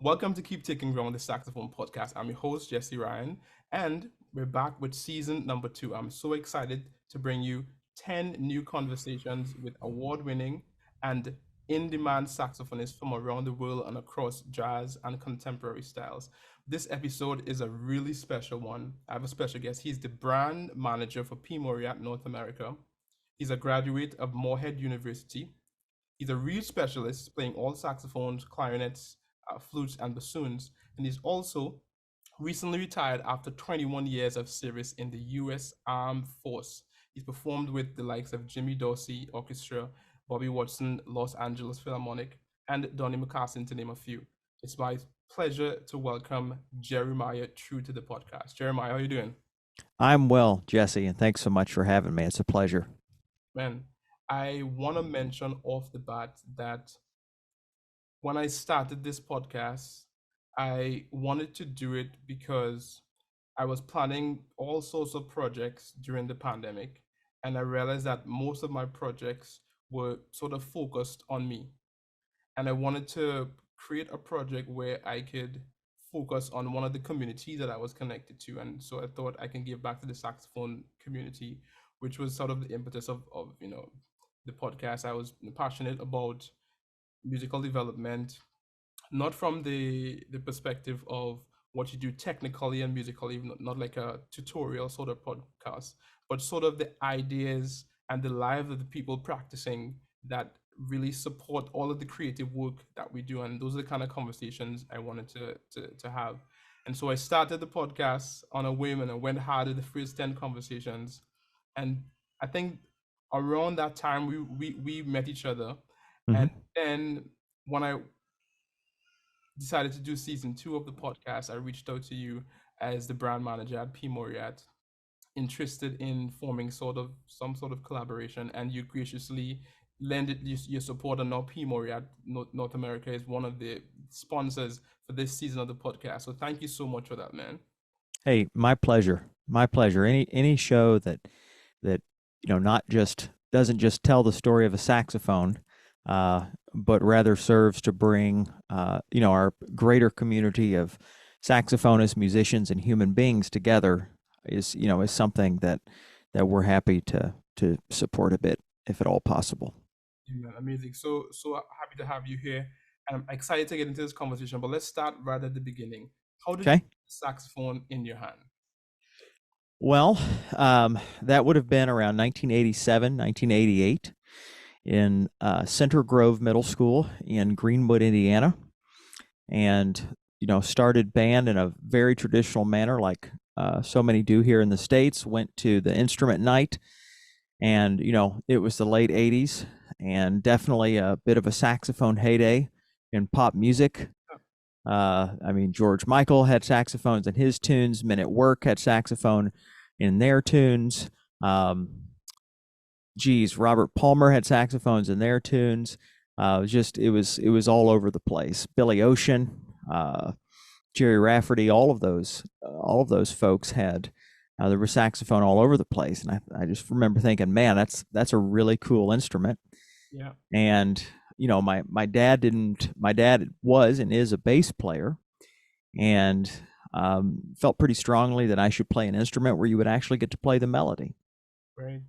Welcome to Keep Taking Ground, the Saxophone podcast. I'm your host, Jesse Ryan, and we're back with season number two. I'm so excited to bring you 10 new conversations with award winning and in demand saxophonists from around the world and across jazz and contemporary styles. This episode is a really special one. I have a special guest. He's the brand manager for P. Mauriat North America. He's a graduate of Morehead University. He's a reed specialist playing all saxophones, clarinets, flutes, and bassoons. And he's also recently retired after 21 years of service in the U.S. Armed Force. He's performed with the likes of Jimmy Dorsey Orchestra, Bobby Watson, Los Angeles Philharmonic, and Donnie McCaslin, to name a few. It's my pleasure to welcome Jeremiah True to the podcast. Jeremiah, how are you doing? I'm well, Jesse, and thanks so much for having me. It's a pleasure. Man, I want to mention off the bat that when I started this podcast, I wanted to do it because I was planning all sorts of projects during the pandemic, and I realized that most of my projects were sort of focused on me. And I wanted to create a project where I could focus on one of the communities that I was connected to. And so I thought I can give back to the saxophone community, which was sort of the impetus of the podcast. I was passionate about musical development, not from the perspective of what you do technically and musically, not like a tutorial sort of podcast, but sort of the ideas and the lives of the people practicing that really support all of the creative work that we do. And those are the kind of conversations I wanted to have. And so I started the podcast on a whim and I went hard at the first 10 conversations. And I think around that time we met each other. And hmm then when I decided to do season two of the podcast, I reached out to you as the brand manager at P. Mauriat, interested in forming sort of some sort of collaboration, and you graciously lended your support. And now P. Mauriat North America is one of the sponsors for this season of the podcast. So thank you so much for that, man. Hey, my pleasure. My pleasure. Any show that not just doesn't just tell the story of a saxophone, but rather serves to bring our greater community of saxophonists, musicians, and human beings together is something that we're happy to support a bit, if at all possible. Yeah, man, amazing. So happy to have you here, and I'm excited to get into this conversation. But let's start right at the beginning. How did you Okay. get the saxophone in your hand? Well, that would have been around 1987, 1988 in Center Grove Middle School in Greenwood, Indiana. And, started band in a very traditional manner, like so many do here in the States. Went to the instrument night, and, it was the late 80s and definitely a bit of a saxophone heyday in pop music. George Michael had saxophones in his tunes. Men at Work had saxophone in their tunes. Robert Palmer had saxophones in their tunes. It was all over the place. Billy Ocean, Jerry Rafferty, all of those folks had. There was saxophone all over the place, and I just remember thinking, man, that's a really cool instrument. Yeah. And my dad was and is a bass player, and felt pretty strongly that I should play an instrument where you would actually get to play the melody. Right.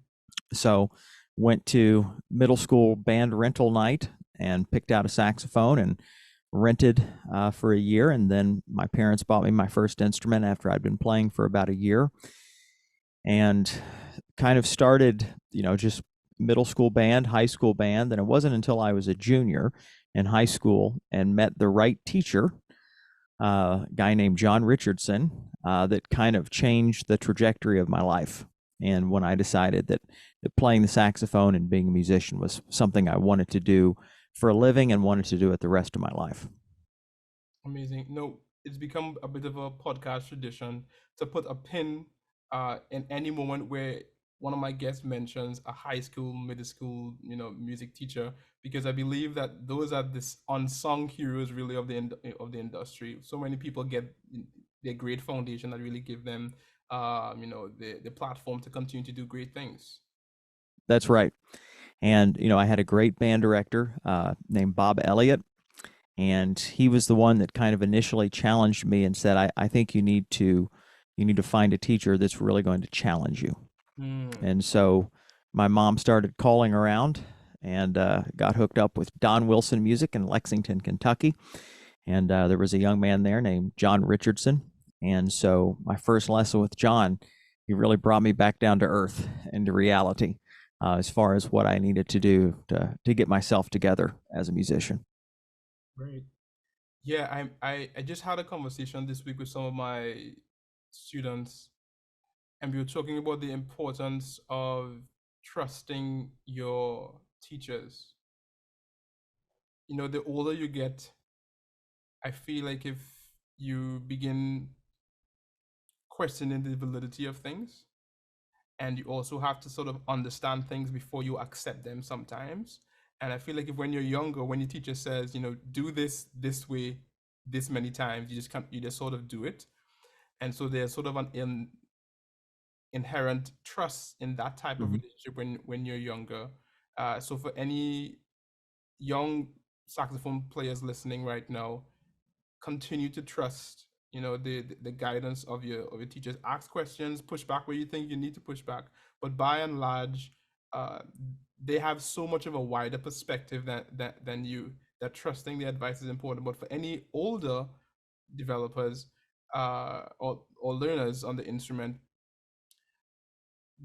So went to middle school band rental night and picked out a saxophone and rented for a year. And then my parents bought me my first instrument after I'd been playing for about a year, and kind of started, just middle school band, high school band. And it wasn't until I was a junior in high school and met the right teacher, a guy named John Richardson, that kind of changed the trajectory of my life. And when I decided that playing the saxophone and being a musician was something I wanted to do for a living and wanted to do it the rest of my life. Amazing. No, it's become a bit of a podcast tradition to put a pin in any moment where one of my guests mentions a high school, middle school, music teacher, because I believe that those are this unsung heroes really of of the industry. So many people get their great foundation that really give them, the platform to continue to do great things. That's right. And, I had a great band director named Bob Elliott. And he was the one that kind of initially challenged me and said, I think you need to find a teacher that's really going to challenge you. Mm. And so my mom started calling around and got hooked up with Don Wilson Music in Lexington, Kentucky. And there was a young man there named John Richardson. And so my first lesson with John, he really brought me back down to earth and to reality as far as what I needed to do to get myself together as a musician. Great. Yeah, I just had a conversation this week with some of my students, and we were talking about the importance of trusting your teachers. You know, the older you get, I feel like if you begin questioning the validity of things, and you also have to sort of understand things before you accept them sometimes. And I feel like if when you're younger, when your teacher says, you know, do this way this many times, you just can't, you just sort of do it. And so there's sort of an inherent trust in that type of Mm-hmm. relationship when you're younger. So for any young saxophone players listening right now, continue to trust, you know, the guidance of your teachers. Ask questions, push back where you think you need to push back, but by and large, uh, they have so much of a wider perspective than you, that trusting the advice is important. But for any older developers or learners on the instrument,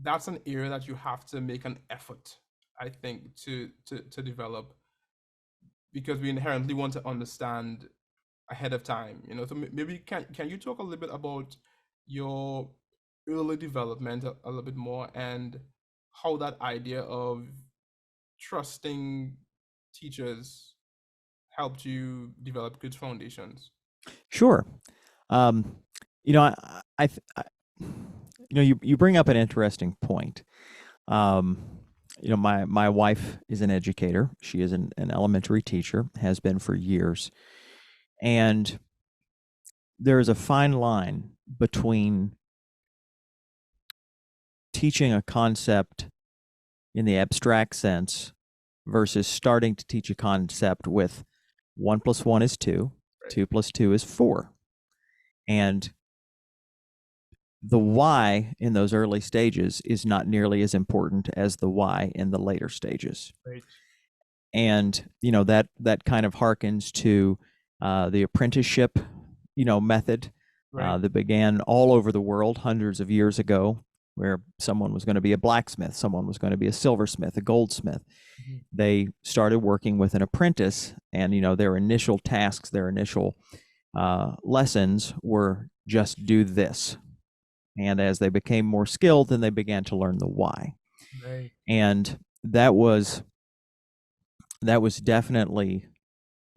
that's an area that you have to make an effort, I think, to develop, because we inherently want to understand ahead of time. You know, so maybe can you talk a little bit about your early development a little bit more, and how that idea of trusting teachers helped you develop good foundations? Sure. Um, you know, you know, you bring up an interesting point. Um, you know, my wife is an educator. She is an elementary teacher, has been for years, and there is a fine line between teaching a concept in the abstract sense versus starting to teach a concept with 1 + 1 is 2, Right. 2 + 2 is 4, and the why in those early stages is not nearly as important as the why in the later stages. Right. And you know that kind of harkens to the apprenticeship, you know, method Right. that began all over the world hundreds of years ago, where someone was going to be a blacksmith, someone was going to be a silversmith, a goldsmith. Mhm. They started working with an apprentice, and you know their initial tasks, their initial lessons were just do this. And as they became more skilled, then they began to learn the why. Right. And that was definitely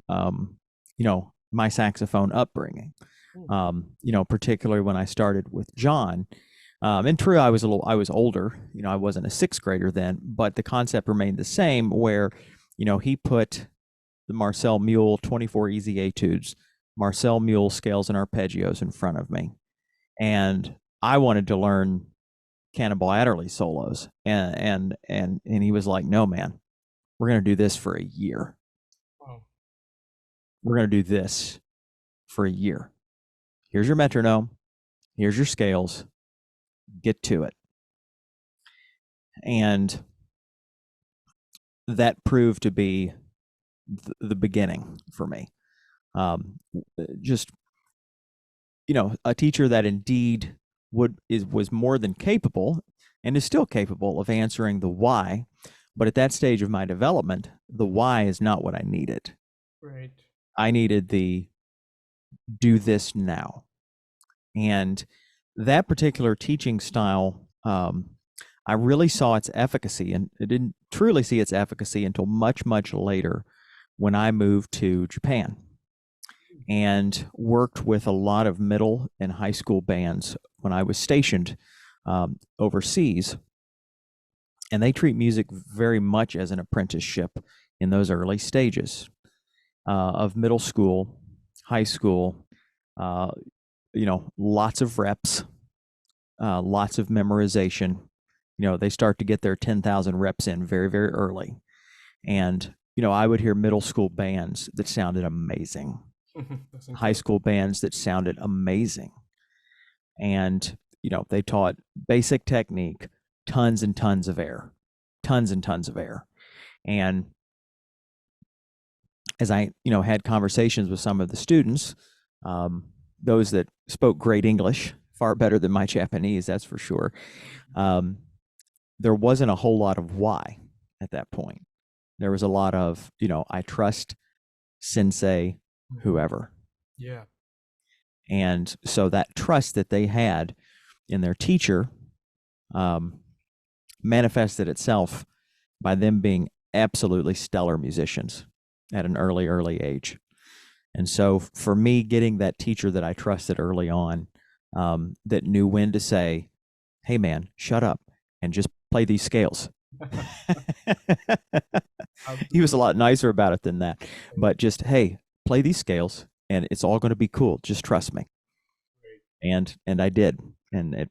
you know, my saxophone upbringing. Mm. You know, particularly when I started with John. And true, I was older. You know, I wasn't a sixth grader then, but the concept remained the same. Where, you know, he put the Marcel Mule 24 easy etudes, Marcel Mule scales and arpeggios in front of me, and I wanted to learn Cannonball Adderley solos, and he was like, "No, man, we're gonna do this for a year. Wow. We're gonna do this for a year. Here's your metronome. Here's your scales. Get to it." And that proved to be the beginning for me. Just, you know, a teacher that indeed was more than capable and is still capable of answering the why, but at that stage of my development, the why is not what I needed. Right. I needed the do this now. And that particular teaching style, I really saw its efficacy, and I didn't truly see its efficacy until much, much later when I moved to Japan and worked with a lot of middle and high school bands when I was stationed overseas. And they treat music very much as an apprenticeship in those early stages of middle school, high school, uh, you know, lots of reps, lots of memorization. You know, they start to get their 10,000 reps in very, very early. And I would hear middle school bands that sounded amazing, That's high incredible. school bands that sounded amazing. And, they taught basic technique, tons and tons of air, tons and tons of air. And as I, had conversations with some of the students, um, those that spoke great English, far better than my Japanese, that's for sure. Um, there wasn't a whole lot of why at that point. There was a lot of, I trust sensei, Hmm. whoever. Yeah. And so that trust that they had in their teacher um, manifested itself by them being absolutely stellar musicians at an early age. And so for me, getting that teacher that I trusted early on, that knew when to say, hey, man, shut up and just play these scales. He was a Absolutely. lot nicer about it than that. But just, hey, play these scales and it's all going to be cool. Just trust me. Great. And I did. And it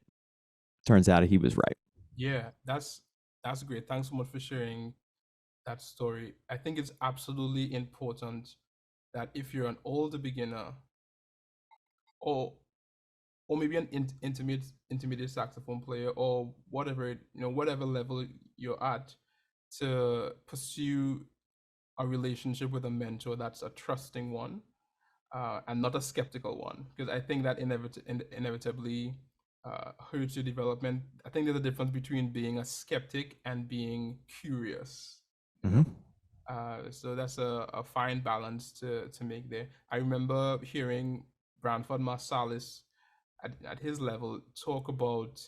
turns out he was right. Yeah, that's great. Thanks so much for sharing that story. I think it's absolutely important that if you're an older beginner or maybe an intermediate saxophone player or whatever whatever level you're at, to pursue a relationship with a mentor that's a trusting one, and not a skeptical one, because I think that inevitably hurts your development. I think there's a difference between being a skeptic and being curious. You know, Mm-hmm. so that's a fine balance to make there. I remember hearing Branford Marsalis at his level talk about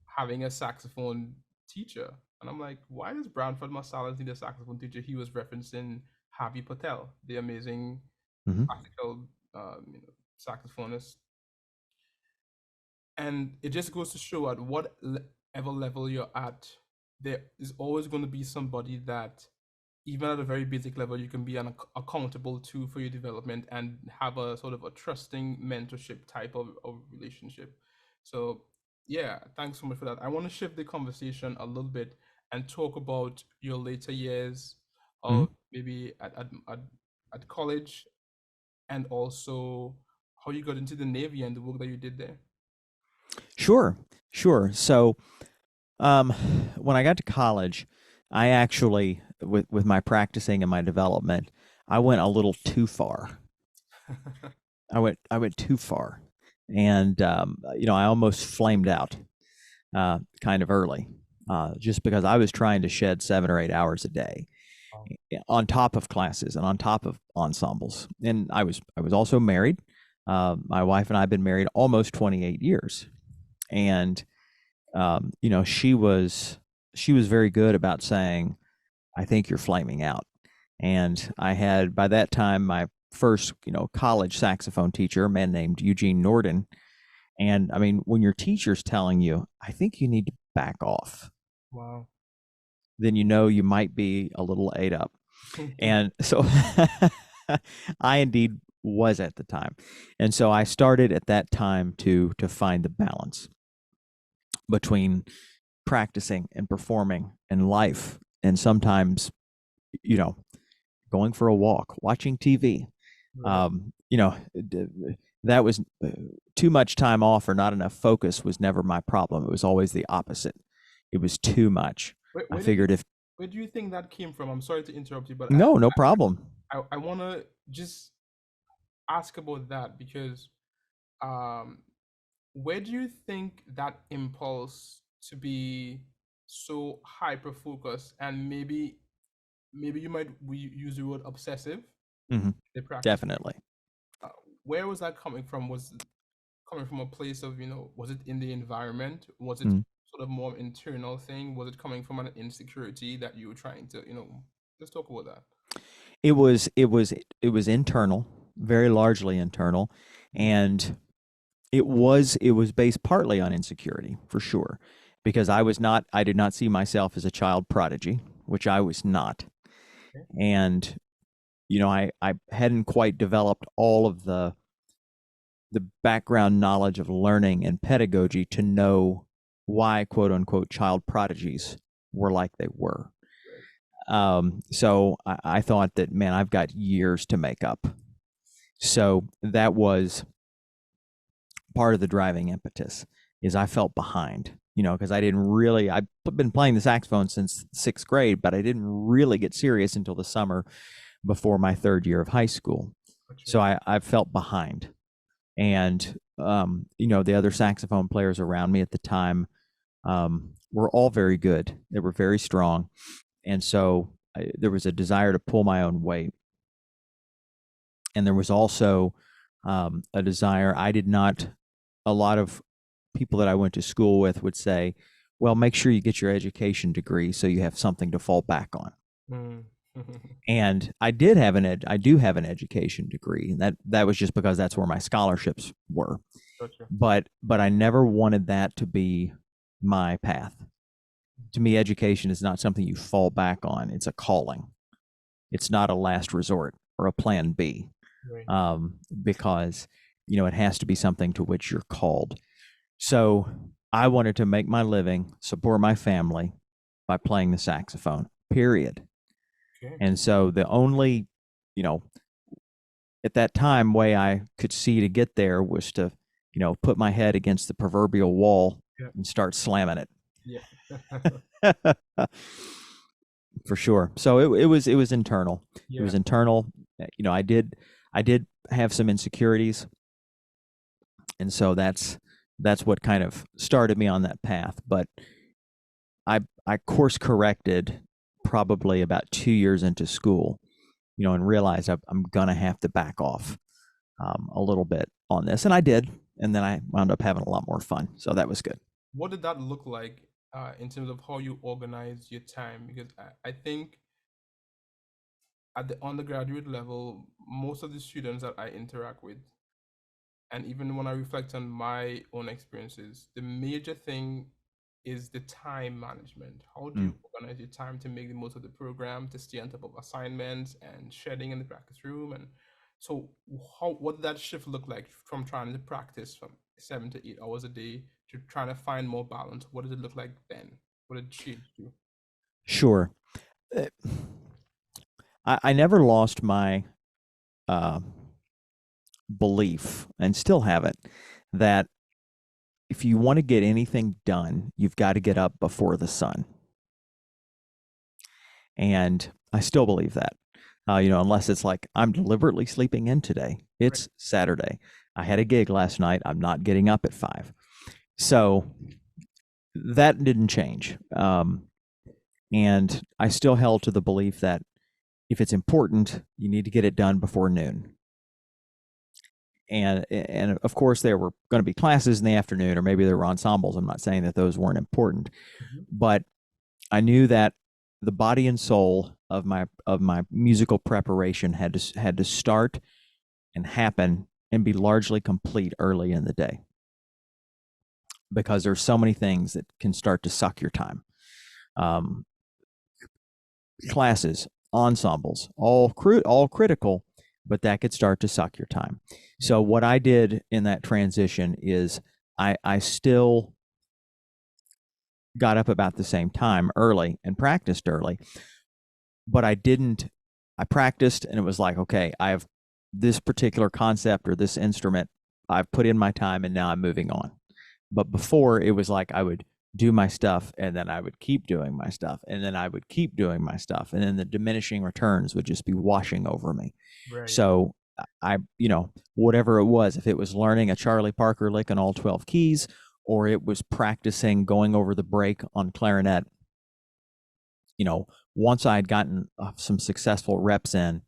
having a saxophone teacher. And I'm like, why does Branford Marsalis need a saxophone teacher? He was referencing Harvey Patel, the amazing Mm-hmm. classical saxophonist. And it just goes to show at whatever level you're at, there is always going to be somebody that, even at a very basic level, you can be accountable to for your development and have a sort of a trusting mentorship type of relationship. So, yeah, thanks so much for that. I want to shift the conversation a little bit and talk about your later years Mm-hmm. of maybe at college, and also how you got into the Navy and the work that you did there. Sure. Sure. So Um, when I got to college, I actually, with my practicing and my development, I went a little too far. I went too far, and I almost flamed out, kind of early, just because I was trying to shed 7 or 8 hours a day Wow. on top of classes and on top of ensembles. And I was also married. My wife and I have been married almost 28 years, and she was very good about saying, I think you're flaming out. And I had, by that time, my first, college saxophone teacher, a man named Eugene Norden. And I mean, when your teacher's telling you, I think you need to back off, Wow. then you might be a little ate up. And so I indeed was at the time. And so I started at that time to find the balance between practicing and performing and life, and sometimes, you know going for a walk, watching TV. Right. um that was too much time off or not enough focus was never my problem. It was always the opposite. It was too much. Where, I where did you figured if where do you think that came from? I'm sorry to interrupt you, but no problem. I want to just ask about that because, um, where do you think that impulse to be so hyper focused, and maybe you might we use the word obsessive, Hmm. the practice? Definitely. Uh, where was that coming from? Was it coming from a place of, was it in the environment? Was it Mm. sort of more internal thing? Was it coming from an insecurity that you were trying to, let's talk about that. It was internal, very largely internal, and it was based partly on insecurity, for sure, because I did not see myself as a child prodigy, which I was not. Okay. And I hadn't quite developed all of the background knowledge of learning and pedagogy to know why, quote unquote, child prodigies were like they were. Right. So I thought that, man, I've got years to make up. So that was part of the driving impetus, is I felt behind, because I've been playing the saxophone since sixth grade, but I didn't really get serious until the summer before my third year of high school. So I felt behind. And, the other saxophone players around me at the time were all very good. They were very strong. And so there was a desire to pull my own weight. And there was also a desire. A lot of people that I went to school with would say, well, make sure you get your education degree so you have something to fall back on. Mm. And I do have an education degree, and that was just because that's where my scholarships were. Gotcha. But I never wanted that to be my path. To me, education is not something you fall back on. It's a calling. It's not a last resort or a plan B, Right. because it has to be something to which you're called. So I wanted to make my living, support my family by playing the saxophone, period. Okay. And so the only, at that time, way I could see to get there was to, put my head against the proverbial wall Yeah. and start slamming it. Yeah. For sure. So it was internal. Yeah. It was internal. I did have some insecurities, and so that's what kind of started me on that path. But I course corrected probably about 2 years into school, and realized I'm gonna have to back off a little bit on this, and I did, and then I wound up having a lot more fun. So that was good. What did that look like in terms of how you organize your time? Because I think at the undergraduate level, most of the students that I interact with, and even when I reflect on my own experiences, the major thing is the time management. How do Mm. you organize your time to make the most of the program, to stay on top of assignments and shedding in the practice room? And so, what did that shift look like from trying to practice from 7 to 8 hours a day to trying to find more balance? What did it look like then? What did it change to? Sure. Uh, I never lost my uh, belief, and still haven't, that if you want to get anything done, you've got to get up before the sun. And I still believe that. Unless it's like I'm deliberately sleeping in today. Right. It's Saturday. I had a gig last night. I'm not getting up at 5. So that didn't change. And I still held to the belief that if it's important, you need to get it done before noon. And of course there were going to be classes in the afternoon, or maybe there were ensembles. I'm not saying that those weren't important, Mhm. but I knew that the body and soul of my musical preparation had to start and happen and be largely complete early in the day, because there's so many things that can start to suck your time. Um, Classes, ensembles, all critical, but that could start to suck your time. So what I did in that transition is I still got up about the same time early and practiced early, but I practiced, and it was like, okay, I have this particular concept or this instrument, I've put in my time, and now I'm moving on. But before, it was like I would do my stuff, and then I would keep doing my stuff, and then I would keep doing my stuff, and then the diminishing returns would just be washing over me. Right. So whatever it was, if it was learning a Charlie Parker lick on all 12 keys, or it was practicing going over the break on clarinet, once I had gotten some successful reps in,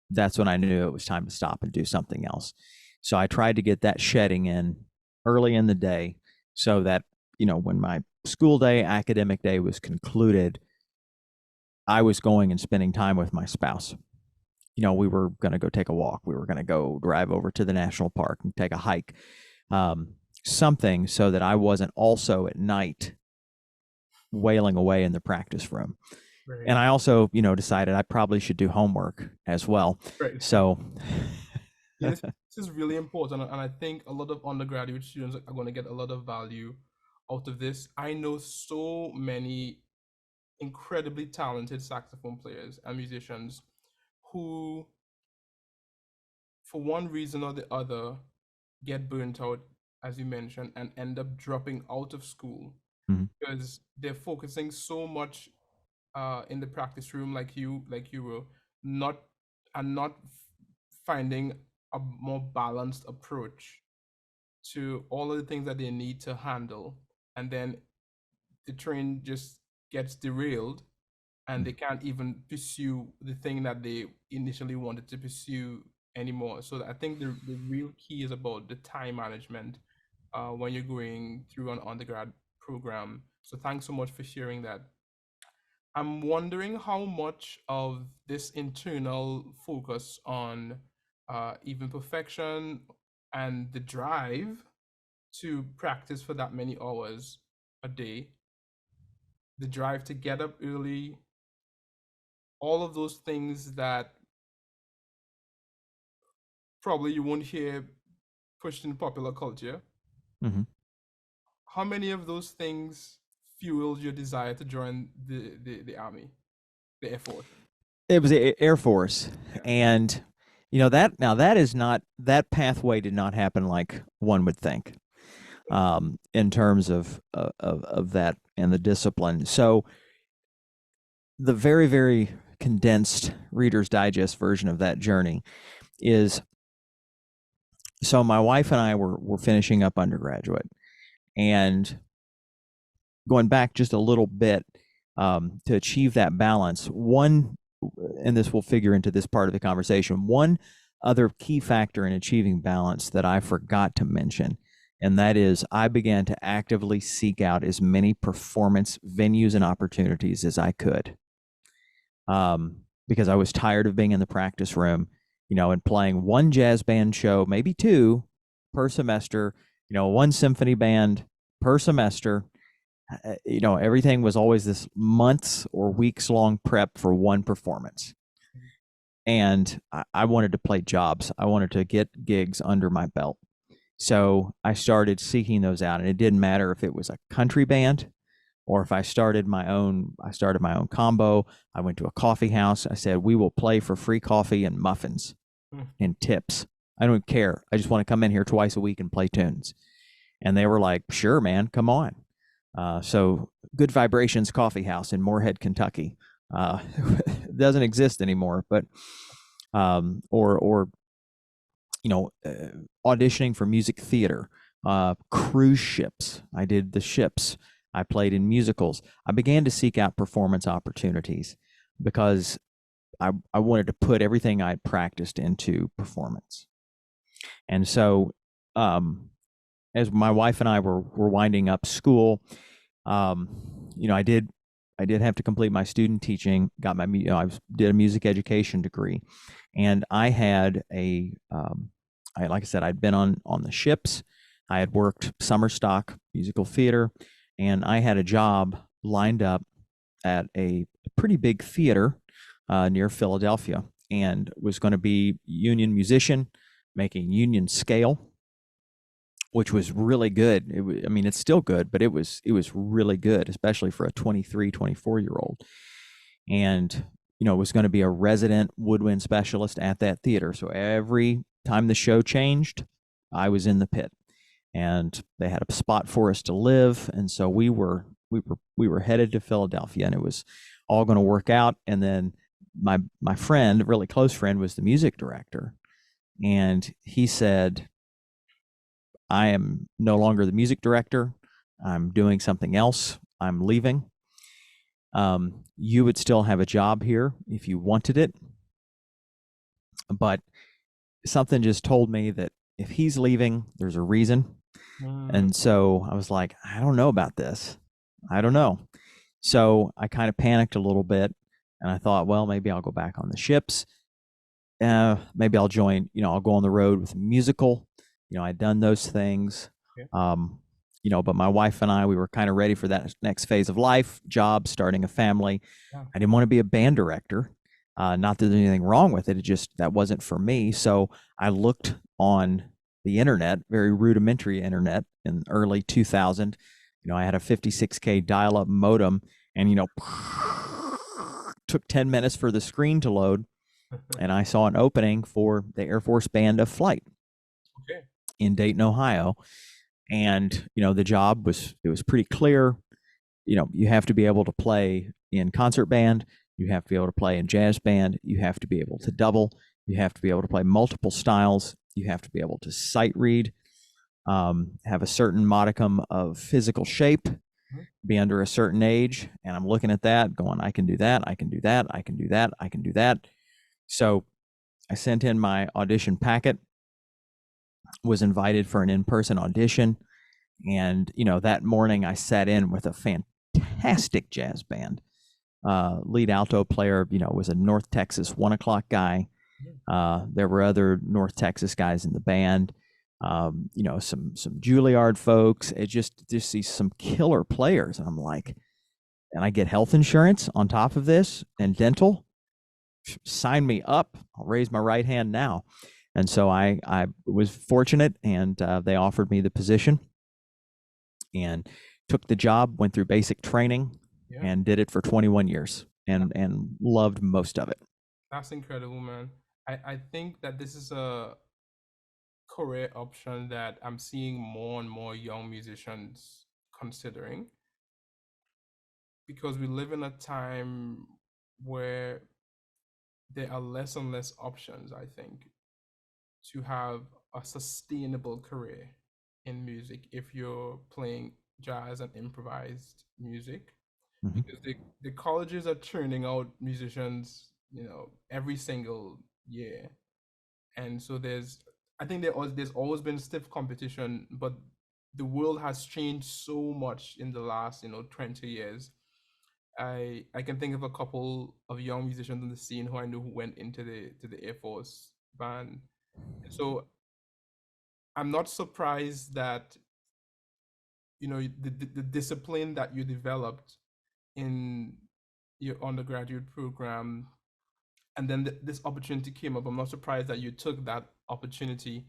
that's when I knew it was time to stop and do something else. So I tried to get that shedding in early in the day, so that, when my school day, academic day was concluded, I was going and spending time with my spouse. We were going to go take a walk. We were going to go drive over to the national park and take a hike. Something so that I wasn't also at night wailing away in the practice room. Right. And I also, decided I probably should do homework as well. Right. So, Yeah, this is really important, and I think a lot of undergraduate students are going to get a lot of value out of this. I know so many incredibly talented saxophone players and musicians who, for one reason or the other, get burnt out, as you mentioned, and end up dropping out of school Mhm. because they're focusing so much in the practice room, like you were, not not finding a more balanced approach to all of the things that they need to handle, and then the train just gets derailed and they can't even pursue the thing that they initially wanted to pursue anymore. So I think the real key is about the time management when you're going through an undergrad program. So thanks so much for sharing that. I'm wondering how much of this internal focus on even perfection and the drive to practice for that many hours a day, the drive to get up early, all of those things that probably you won't hear pushed in popular culture. Mhm. How many of those things fueled your desire to join the army, the Air Force? It was Air Force, Yeah. and that now that is not that pathway did not happen like one would think, in terms of that and the discipline. So the very very condensed Reader's Digest version of that journey is, so my wife and I were finishing up undergraduate, and going back just a little bit, to achieve that balance. One, and this will figure into this part of the conversation, one other key factor in achieving balance that I forgot to mention, and that is I began to actively seek out as many performance venues and opportunities as I could, because I was tired of being in the practice room, and playing one jazz band show, maybe two per semester, one symphony band per semester. Everything was always this months or weeks long prep for one performance. And I wanted to play jobs. I wanted to get gigs under my belt. So I started seeking those out. And it didn't matter if it was a country band or if I started my own combo. I went to a coffee house. I said, we will play for free coffee and muffins Mm. and tips. I don't care. I just want to come in here twice a week and play tunes. And they were like, sure, man, come on. So Good Vibrations Coffee House in Moorhead, Kentucky, doesn't exist anymore. But or auditioning for music theater, cruise ships. I did the ships. I played in musicals. I began to seek out performance opportunities because I wanted to put everything I'd practiced into performance. And so, as my wife and I were winding up school, um, I did have to complete my student teaching. Got my did a music education degree, and I had like I said, I'd been on the ships. I had worked summer stock musical theater, and I had a job lined up at a pretty big theater near Philadelphia, and was going to be union musician, making union scale, which was really good. I mean, it's still good, but it was really good, especially for a 23, 24 year old. And it was going to be a resident woodwind specialist at that theater. So every time the show changed, I was in the pit, and they had a spot for us to live. And so we were headed to Philadelphia, and it was all going to work out. And then my friend, really close friend, was the music director, and he said, I am no longer the music director. I'm doing something else. I'm leaving. You would still have a job here if you wanted it. But something just told me that if he's leaving, there's a reason. Mm. And so I was like, I don't know about this. I don't know. So I kind of panicked a little bit, and I thought, well, maybe I'll go back on the ships. Maybe I'll join, I'll go on the road with a musical. I'd done those things. Yeah. But my wife and I, we were kind of ready for that next phase of life, job, starting a family. Yeah. I didn't want to be a band director. Not that there's anything wrong with it. It just, that wasn't for me. So I looked on the internet, very rudimentary internet in early 2000. I had a 56K dial-up modem, and took 10 minutes for the screen to load, and I saw an opening for the Air Force Band of Flight Okay. in Dayton, Ohio. And the job was pretty clear. You have to be able to play in concert band, you have to be able to play in jazz band, you have to be able to double, you have to be able to play multiple styles, you have to be able to sight read, have a certain modicum of physical shape, be under a certain age. And I'm looking at that going, I can do that, I can do that, I can do that, I can do that. So I sent in my audition packet, was invited for an in-person audition. And, that morning I sat in with a fantastic jazz band. Lead alto player, was a North Texas 1:00 guy. There were other North Texas guys in the band. Some Juilliard folks. It just see some killer players. And I'm like, and I get health insurance on top of this and dental. Sign me up. I'll raise my right hand now. And so I was fortunate, and they offered me the position, and took the job, went through basic training, and did it for 21 years and loved most of it. That's incredible, man. I think that this is a career option that I'm seeing more and more young musicians considering, because we live in a time where there are less and less options, I think, to have a sustainable career in music if you're playing jazz and improvised music. Mm-hmm. Because the colleges are churning out musicians, every single year. And so I think there's always been stiff competition, but the world has changed so much in the last 20 years. I can think of a couple of young musicians in the scene who I knew who went into the Air Force band. So I'm not surprised that the discipline that you developed in your undergraduate program, and then this opportunity came up. I'm not surprised that you took that opportunity.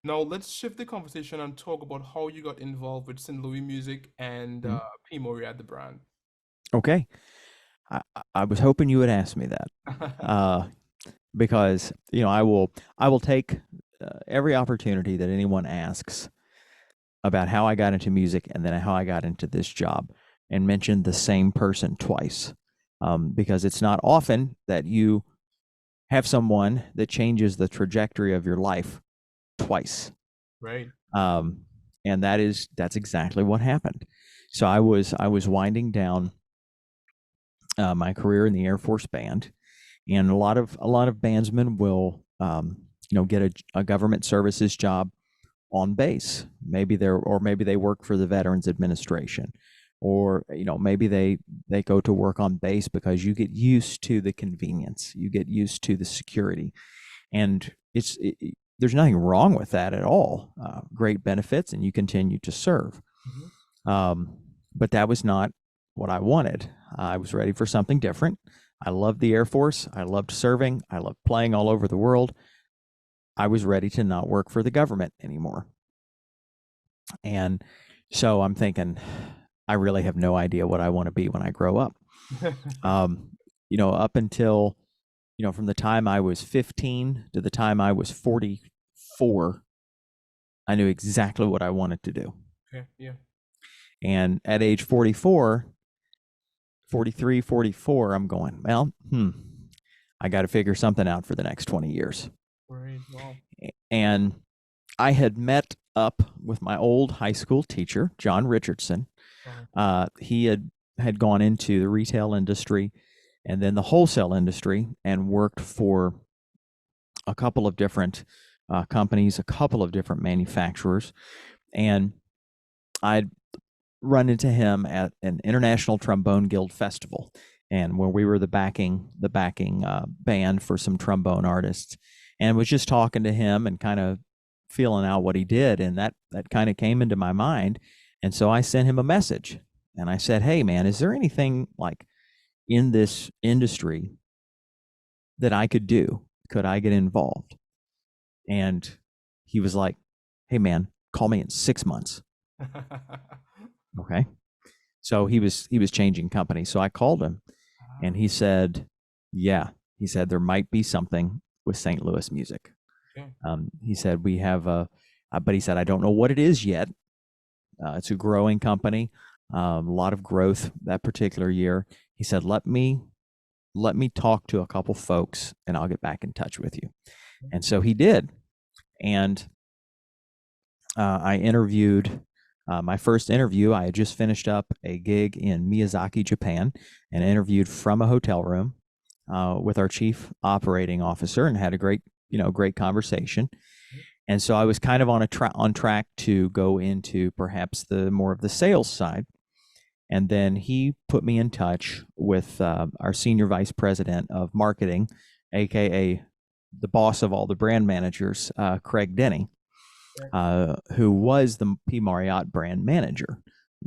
Now let's shift the conversation and talk about how you got involved with St. Louis music and P. Mauriat the brand. Okay. I was hoping you would ask me that, because I will take every opportunity that anyone asks about how I got into music and then how I got into this job, and mention the same person twice, because it's not often that you have someone that changes the trajectory of your life twice. Right. And that's exactly what happened. So I was winding down my career in the Air Force Band, and a lot of bandsmen will get a government services job on base. Maybe they work for the Veterans Administration, or maybe they go to work on base because you get used to the convenience, you get used to the security, and there's nothing wrong with that at all. Great benefits, and you continue to serve. But that was not what I wanted. I was ready for something different. I loved the Air Force. I loved serving. I loved playing all over the world. I was ready to not work for the government anymore. And so I'm thinking, I really have no idea what I want to be when I grow up. Up until, from the time I was 15 to the time I was 44, I knew exactly what I wanted to do. Okay, yeah. And at age 44, 43, 44, I'm going, well, I got to figure something out for the next 20 years. Right. Wow. And I had met up with my old high school teacher, John Richardson. He had gone into the retail industry and then the wholesale industry, and worked for a couple of different companies, a couple of different manufacturers. And I'd run into him at an International Trombone Guild festival, and where we were the backing band for some trombone artists, and was just talking to him and kind of feeling out what he did, and that kind of came into my mind. And so I sent him a message, and I said, hey man, is there anything like in this industry that I could do? Could I get involved? And he was like, hey man, call me in 6 months. Okay. So he was changing company. So I called him, and Ah, he said, "Yeah." He said there might be something with St. Louis music. okay. He said we have but he said I don't know what it is yet. It's a growing company, a lot of growth that particular year. He said, let me talk to a couple folks, and I'll get back in touch with you. And so he did, and I interviewed. My first interview, I had just finished up a gig in Miyazaki, Japan, and interviewed from a hotel room with our chief operating officer, and had a great conversation. And so I was kind of on track to go into perhaps the more of the sales side. And then he put me in touch with our senior vice president of marketing, aka the boss of all the brand managers, Craig Denny, Right. who was the P. Mauriat brand manager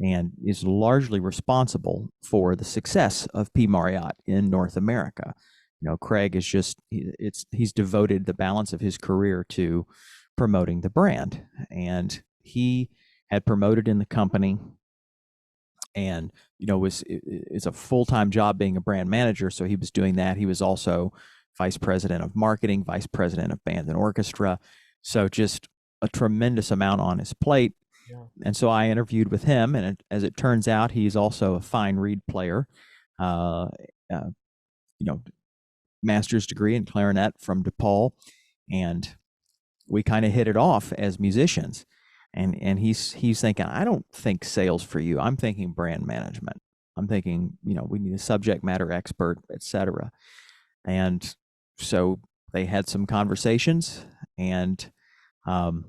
and is largely responsible for the success of P. Mauriat in North America. Craig is he's devoted the balance of his career to promoting the brand, and he had promoted in the company, and was it's a full-time job being a brand manager, so he was doing that. He was also vice president of marketing, vice president of band and orchestra, so just a tremendous amount on his plate. Yeah. And so I interviewed with him, and as it turns out, he's also a fine reed player, uh, uh, you know master's degree in clarinet from DePaul, and we kind of hit it off as musicians. And he's thinking, I don't think sales for you. I'm thinking brand management. I'm thinking, we need a subject matter expert, etc. And so they had some conversations, and um,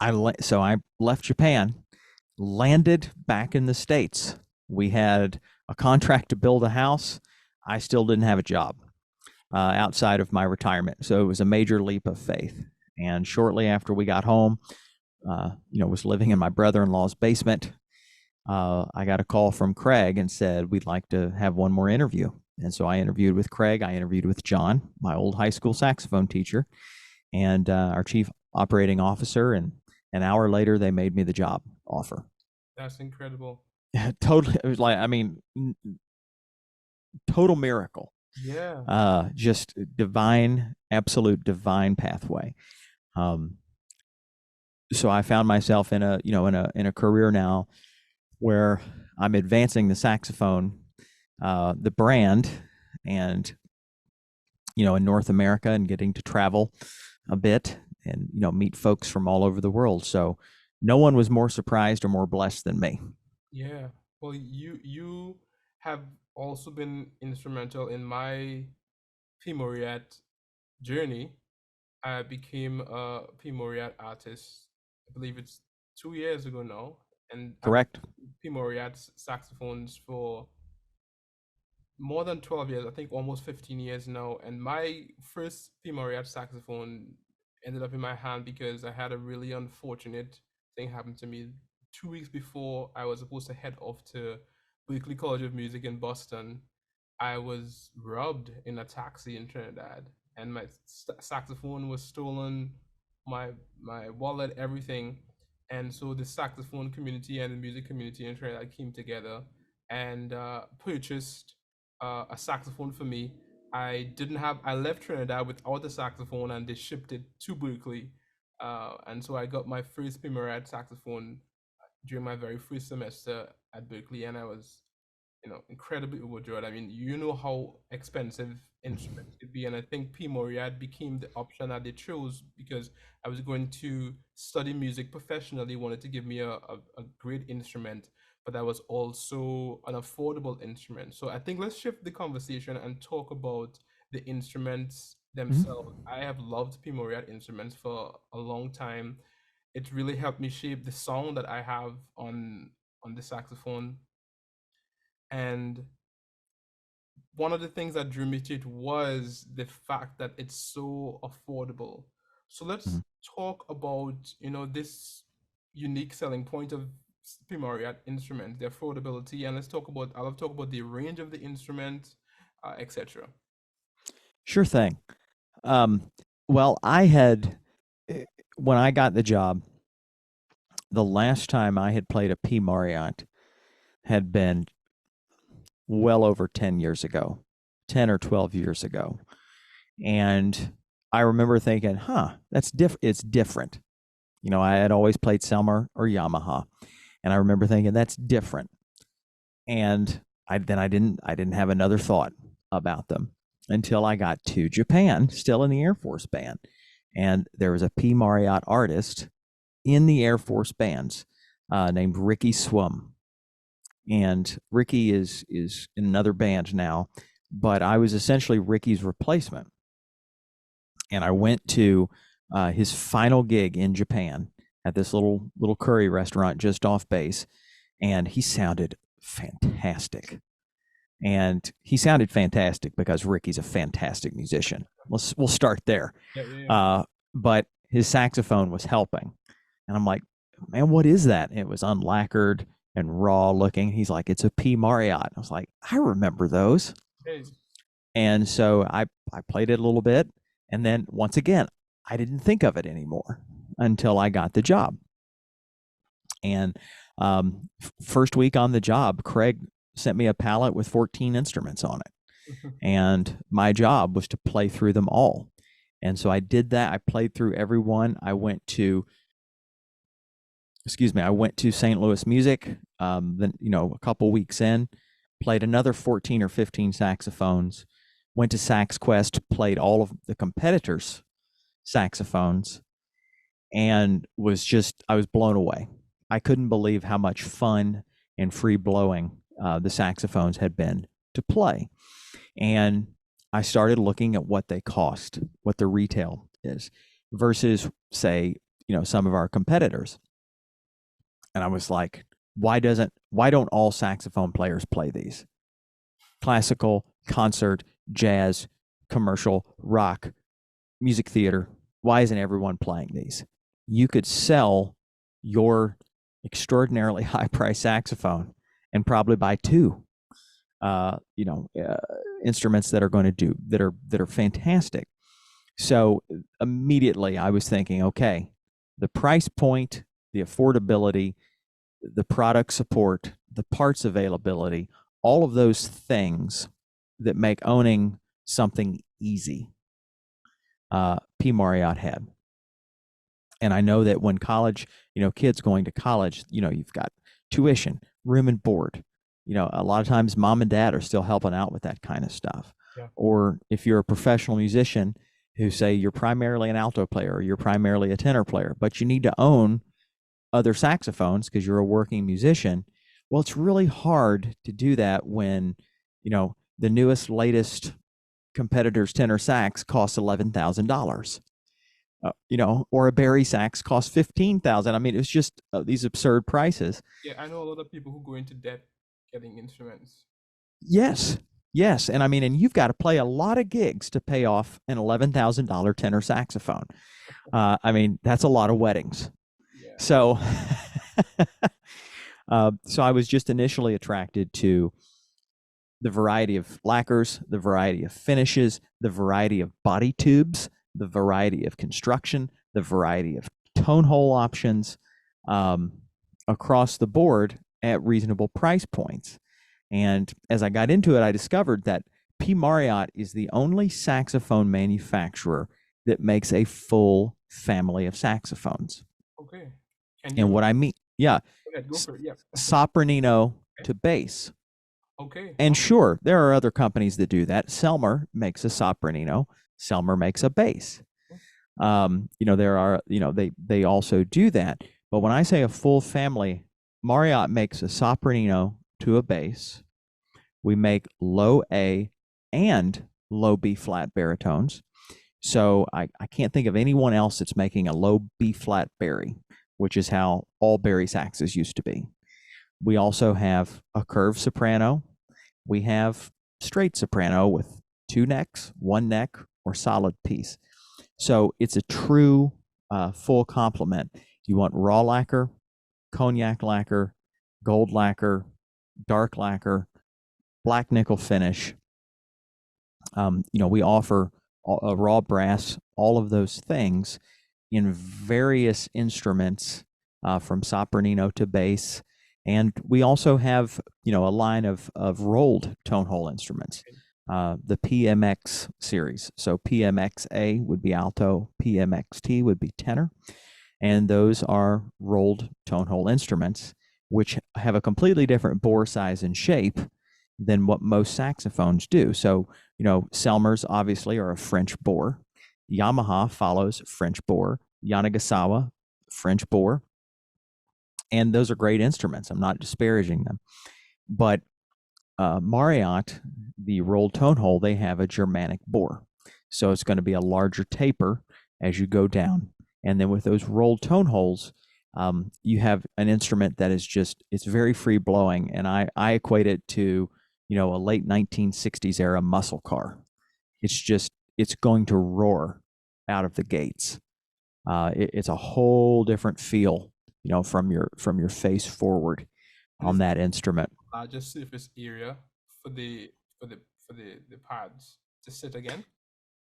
I left Japan, landed back in the States. We had a contract to build a house. I still didn't have a job outside of my retirement. So it was a major leap of faith. And shortly after we got home, was living in my brother-in-law's basement. I got a call from Craig and said, we'd like to have one more interview. And so I interviewed with Craig. I interviewed with John, my old high school saxophone teacher, and our chief operating officer. And an hour later, they made me the job offer. That's incredible. Totally. It was like, I mean, total miracle. Yeah. Just divine, absolute divine pathway. So I found myself in a career now where I'm advancing the saxophone, the brand, and in North America, and getting to travel a bit, and meet folks from all over the world. So no one was more surprised or more blessed than me. Yeah. Well, you have also been instrumental in my P. Mauriat journey. I became a P. Mauriat artist. I believe it's 2 years ago now, and I've been Correct. P. Mauriat saxophones for more than 12 years, I think almost 15 years now. And my first P. Mauriat saxophone ended up in my hand because I had a really unfortunate thing happen to me 2 weeks before I was supposed to head off to Berklee College of Music in Boston. I was robbed in a taxi in Trinidad, and my saxophone was stolen, my my wallet, everything. And so the saxophone community and the music community in Trinidad came together and purchased a saxophone for me. I left Trinidad without a saxophone, and they shipped it to Berkeley. And so I got my first Pimarad saxophone during my very first semester at Berkeley, and I was, incredibly overjoyed. I mean, you know how expensive instruments could be, and I think P. Mauriat became the option that they chose because I was going to study music professionally, wanted to give me a great instrument, but that was also an affordable instrument. So I think let's shift the conversation and talk about the instruments themselves. Mm-hmm. I have loved P. Mauriat instruments for a long time. It really helped me shape the song that I have on the saxophone. And one of the things that drew me to it was the fact that it's so affordable. So let's talk about, this unique selling point of Primariat instruments, the affordability, and I'll talk about the range of the instrument, etc. Sure thing. Um, well, eh, when I got the job, the last time I had played a P. Mauriat, had been well over 10 years ago, 10 or 12 years ago. And I remember thinking, that's different. It's different. You know, I had always played Selmer or Yamaha, and I remember thinking that's different. And I didn't have another thought about them until I got to Japan, still in the Air Force Band. And there was a P. Mauriat artist in the Air Force bands named Ricky Swum. And Ricky is in another band now, but I was essentially Ricky's replacement. And I went to his final gig in Japan at this little curry restaurant just off base, and he sounded fantastic. And he sounded fantastic because Ricky's a fantastic musician. We'll start there. Yeah. But his saxophone was helping, and I'm like, man, what is that? And it was unlacquered and raw looking. He's like, it's a P. Mauriat. I was like, I remember those. Hey. And so I played it a little bit, and then once again, I didn't think of it anymore until I got the job. And first week on the job, Craig sent me a pallet with 14 instruments on it. And my job was to play through them all. And so I did that. I played through every one. I went to St. Louis Music. Then, a couple weeks in, played another 14 or 15 saxophones, went to Sax Quest, played all of the competitors' saxophones, and I was blown away. I couldn't believe how much fun and free blowing the saxophones had been to play. And I started looking at what they cost, what the retail is, versus, say, some of our competitors. And I was like, why don't all saxophone players play these? Classical, concert, jazz, commercial, rock, music theater. Why isn't everyone playing these? You could sell your extraordinarily high-priced saxophone and probably buy two instruments that are fantastic. So immediately I was thinking, okay, the price point, the affordability, the product support, the parts availability, all of those things that make owning something easy, P. Mauriat had. And I know that when college, kids going to college, you've got tuition, room and board. A lot of times mom and dad are still helping out with that kind of stuff. Yeah. Or if you're a professional musician who say you're primarily an alto player or you're primarily a tenor player, but you need to own other saxophones because you're a working musician. Well, it's really hard to do that when, the newest, latest competitor's tenor sax costs $11,000. Or a Barry sax costs $15,000. I mean, it's just these absurd prices. Yeah, I know a lot of people who go into debt getting instruments. Yes, and I mean, and you've got to play a lot of gigs to pay off an $11,000 tenor saxophone. I mean, that's a lot of weddings. Yeah. So, so I was just initially attracted to the variety of lacquers, the variety of finishes, the variety of body tubes, the variety of construction, the variety of tone hole options across the board at reasonable price points. And as I got into it, I discovered that P. Mauriat is the only saxophone manufacturer that makes a full family of saxophones. Okay. And what I mean, Go ahead, go for it. Yeah. Sopranino to bass. Okay. And sure, there are other companies that do that. Selmer makes a sopranino. Selmer makes a bass. There are, they also do that. But when I say a full family, Mauriat makes a sopranino to a bass. We make low A and low B flat baritones. So I can't think of anyone else that's making a low B flat Barry, which is how all Barry saxes used to be. We also have a curved soprano. We have straight soprano with two necks, one neck, or solid piece. So it's a true full complement. You want raw lacquer, cognac lacquer, gold lacquer, dark lacquer, black nickel finish. We offer a raw brass, all of those things in various instruments from sopranino to bass. And we also have, a line of rolled tone hole instruments, the PMX series. So PMXA would be alto, PMXT would be tenor. And those are rolled tone hole instruments, which have a completely different bore size and shape than what most saxophones do. So, Selmers obviously are a French bore. Yamaha follows French bore. Yanagasawa, French bore. And those are great instruments. I'm not disparaging them. But Mauriat, the rolled tone hole, they have a Germanic bore. So it's going to be a larger taper as you go down. And then with those rolled tone holes, you have an instrument that is it's very free blowing. And I equate it to, a late 1960s era muscle car. It's going to roar out of the gates. It's a whole different feel, from your face forward on that instrument. Largest surface area for the pads to sit again.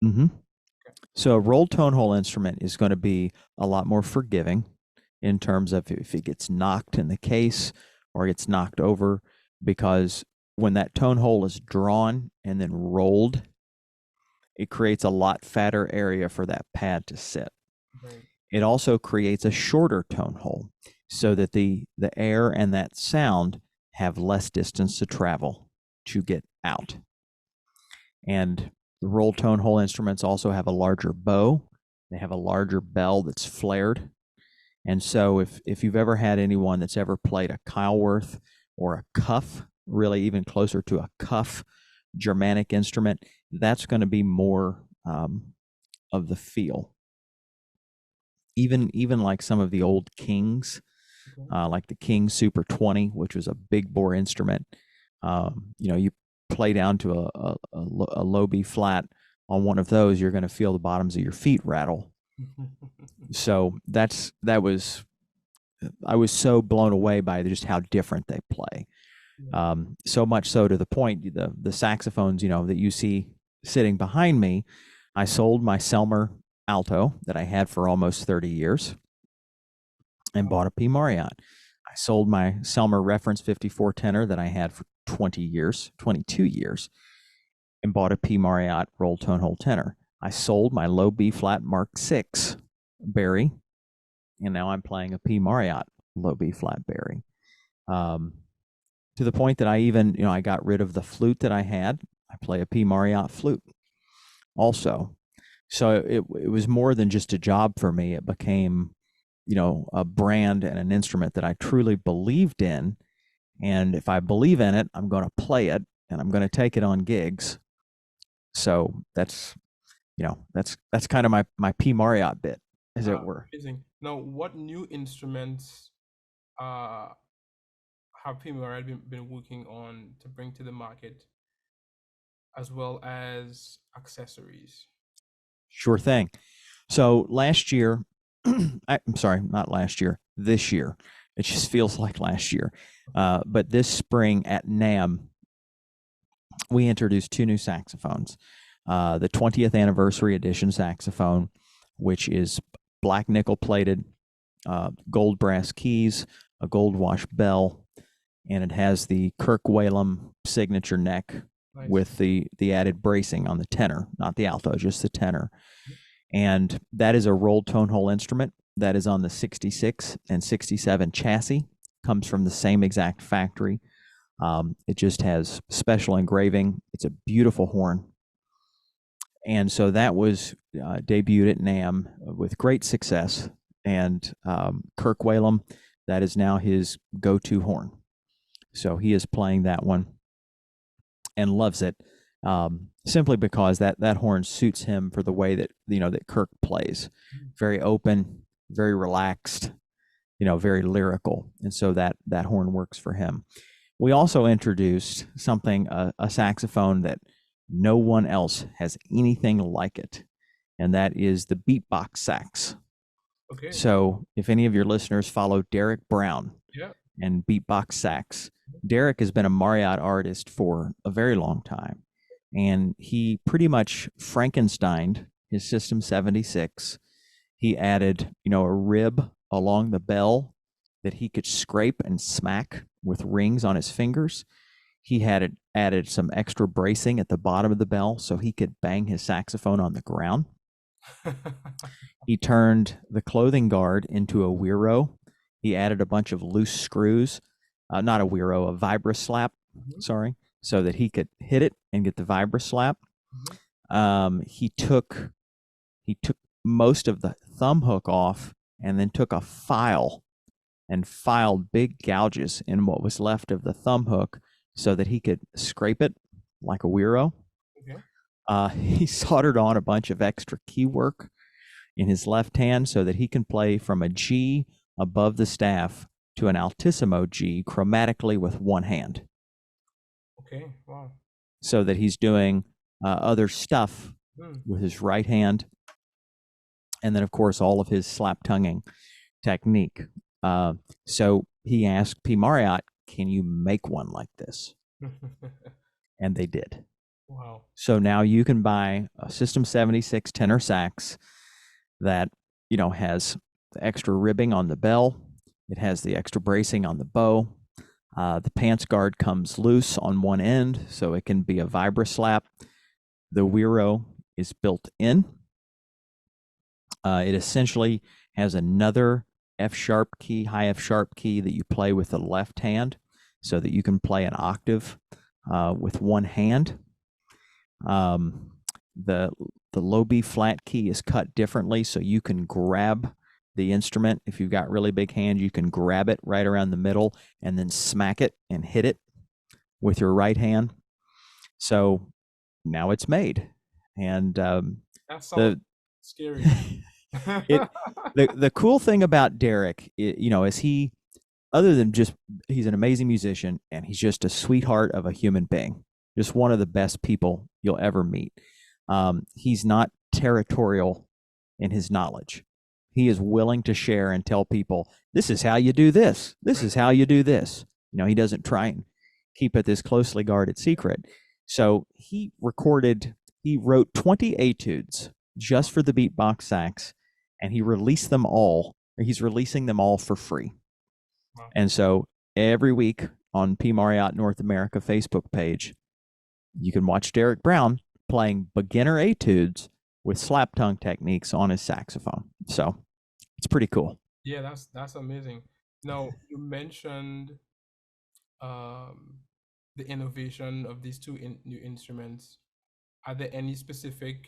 Mm-hmm. Okay. So a rolled tone hole instrument is going to be a lot more forgiving in terms of if it gets knocked in the case or gets knocked over, because when that tone hole is drawn and then rolled, it creates a lot fatter area for that pad to sit. Right. It also creates a shorter tone hole so that the air and that sound have less distance to travel to get out. And the rolled tone hole instruments also have a larger bow. They have a larger bell that's flared. And so if you've ever had anyone that's ever played a Kyleworth or a cuff, really even closer to a cuff Germanic instrument, that's going to be more of the feel. Even like some of the old Kings, like the King Super 20, which was a big bore instrument. You play down to a low B flat on one of those, you're going to feel the bottoms of your feet rattle. So I was so blown away by just how different they play. So much so to the point, the saxophones, that you see sitting behind me, I sold my Selmer alto that I had for almost 30 years and bought a P. Mauriat. I sold my Selmer Reference 54 tenor that I had for 22 years, and bought a P. Mauriat roll tone hole tenor. I sold my low B flat Mark VI Barry, and now I'm playing a P. Mauriat low B flat Barry. To the point that I even, I got rid of the flute that I had. I play a P. Mauriat flute also. So it was more than just a job for me. It became, a brand and an instrument that I truly believed in. And if I believe in it, I'm going to play it and I'm going to take it on gigs. So that's kind of my P. Mauriat bit, as it were. Amazing. Now, what new instruments have P. Mauriat been working on to bring to the market, as well as accessories? Sure thing. So last year, I'm sorry, not last year, this year. It just feels like last year. But this spring at NAMM, we introduced 2 new saxophones. The 20th anniversary edition saxophone, which is black nickel plated, gold brass keys, a gold wash bell, and it has the Kirk Whalum signature neck. Nice. With the added bracing on the tenor, not the alto, just the tenor. And that is a rolled tone hole instrument that is on the 66 and 67 chassis, comes from the same exact factory. It just has special engraving. It's a beautiful horn. And so that was debuted at NAMM with great success. And Kirk Whalum, that is now his go-to horn. So he is playing that one and loves it, simply because that horn suits him for the way that that Kirk plays. Very open, very relaxed, very lyrical, and so that horn works for him. We also introduced something, a saxophone that no one else has anything like it, and that is the beatbox sax. Okay. So if any of your listeners follow Derek Brown, and beatbox sax, Derek has been a Mauriat artist for a very long time, and he pretty much Frankensteined his System 76. He added, a rib along the bell that he could scrape and smack with rings on his fingers. He had added some extra bracing at the bottom of the bell so he could bang his saxophone on the ground. He turned the clothing guard into a wiro. He added a bunch of loose screws, not a wiro, a vibra slap, sorry, so that he could hit it and get the vibra slap. He took most of the thumb hook off and then took a file and filed big gouges in what was left of the thumb hook so that he could scrape it like a wiro. He soldered on a bunch of extra key work in his left hand so that he can play from a G above the staff to an altissimo G chromatically with one hand. Okay, wow. So that he's doing other stuff with his right hand. And then, of course, all of his slap tonguing technique. So he asked P. Mauriat, can you make one like this? And they did. Wow. So now you can buy a System 76 tenor sax that, you know, has the extra ribbing on the bell. It has the extra bracing on the bow. The pants guard comes loose on one end, so it can be a vibra slap. The wiro is built in. It essentially has another F sharp key, high F sharp key that you play with the left hand so that you can play an octave with one hand. The low B flat key is cut differently, so you can grab the instrument. If you've got really big hands, you can grab it right around the middle and then smack it and hit it with your right hand. So now it's made. And that sounds scary. The cool thing about Derek, you know, is other than just, he's an amazing musician and he's just a sweetheart of a human being, just one of the best people you'll ever meet. He's not territorial in his knowledge. He is willing to share and tell people, this is how you do this. This is how you do this. You know, he doesn't try and keep it this closely guarded secret. So he wrote 20 etudes just for the beatbox sax, and he released them all. He's releasing them all for free. Wow. And so every week on P. Mauriat North America Facebook page, you can watch Derek Brown playing beginner etudes with slap tongue techniques on his saxophone. So it's pretty cool. Yeah, that's amazing. Now, you mentioned the innovation of these two new instruments. Are there any specific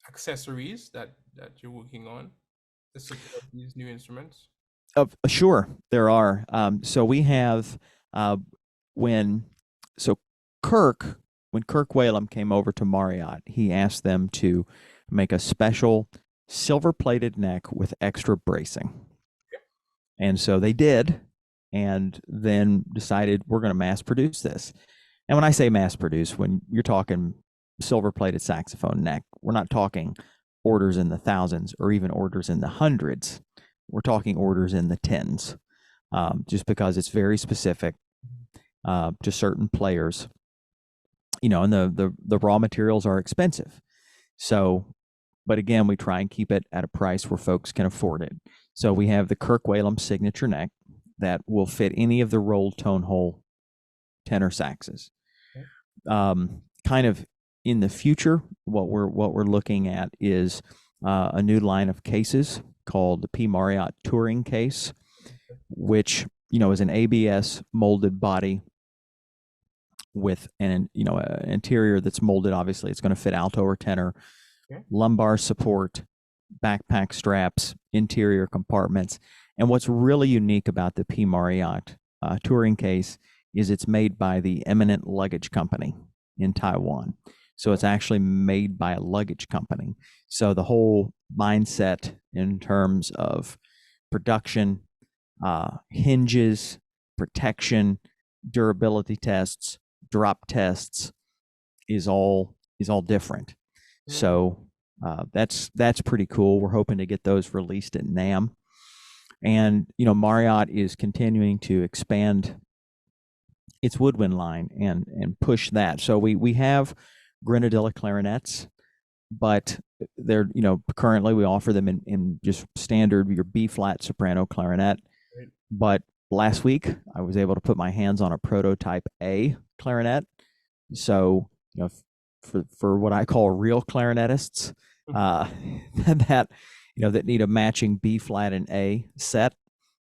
accessories that you're working on to support these new instruments? Sure, there are. So we have when Kirk Whalum came over to Mauriat, he asked them to make a special silver-plated neck with extra bracing. And so they did, and then decided we're going to mass produce this. And when I say mass produce, when you're talking silver-plated saxophone neck, we're not talking orders in the thousands or even orders in the hundreds. We're talking orders in the tens, just because it's very specific to certain players. You know, and the raw materials are expensive. So, but again, we try and keep it at a price where folks can afford it. So we have the Kirk Whalum signature neck that will fit any of the rolled tone hole tenor saxes. Kind of in the future, what we're looking at is a new line of cases called the P. Mauriat Touring Case, which, you know, is an ABS molded body with an interior that's molded. Obviously, it's going to fit alto or tenor, lumbar support, backpack straps, interior compartments. And what's really unique about the P. Mauriat Touring Case is it's made by the Eminent Luggage Company in Taiwan. So it's actually made by a luggage company. So the whole mindset in terms of production, hinges, protection, durability tests, drop tests is all different. So that's pretty cool. We're hoping to get those released at NAMM. And, you know, Mauriat is continuing to expand its woodwind line and push that. So we have Grenadilla clarinets but they're, currently we offer them in just standard your B flat soprano clarinet. Right. But last week I was able to put my hands on a prototype A clarinet. So, for what I call real clarinetists, uh, that that need a matching B flat and A set,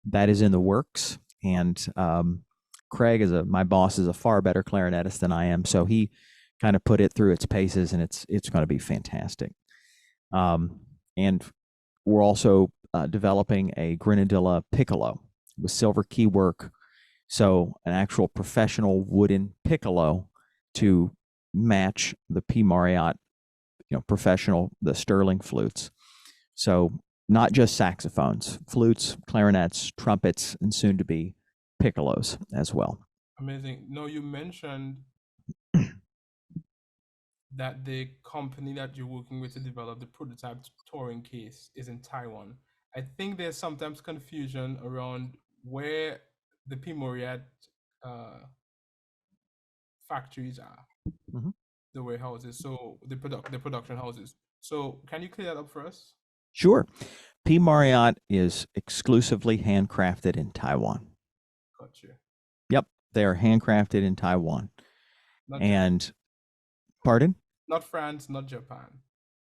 that is in the works. And Craig my boss is a far better clarinetist than I am, so he kind of put it through its paces, and it's going to be fantastic. And we're also developing a Grenadilla piccolo with silver keywork, so an actual professional wooden piccolo to match the P. Mauriat, professional, the Sterling flutes. So not just saxophones, flutes, clarinets, trumpets, and soon to be piccolos as well. Amazing. No, you mentioned that the company that you're working with to develop the prototype touring case is in Taiwan. I think there's sometimes confusion around where the P. Mauriat uh, factories are, Mm-hmm. the warehouses, so the production houses. So can you clear that up for us? Sure. P. Mauriat is exclusively handcrafted in Taiwan. Gotcha. Yep, they are handcrafted in Taiwan. Not Japan, And, pardon? not France, not Japan.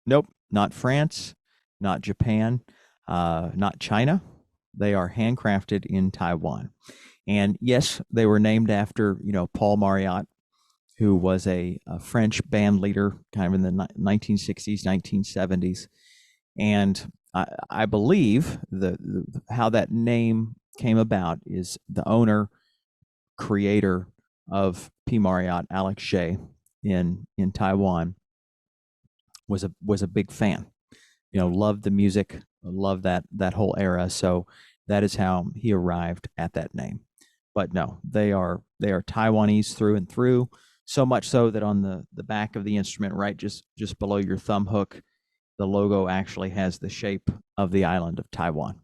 Nope, not France, not Japan, not China. They are handcrafted in Taiwan. And yes, they were named after, Paul Mauriat, who was a French band leader kind of in the 1960s, 1970s. And I believe how that name came about is the owner, creator of P. Mauriat, Alex Shea, in Taiwan, was a big fan. Loved the music, loved that whole era. So that is how he arrived at that name. But no, they are Taiwanese through and through. So much so that on the back of the instrument, right just below your thumb hook, the logo actually has the shape of the island of Taiwan.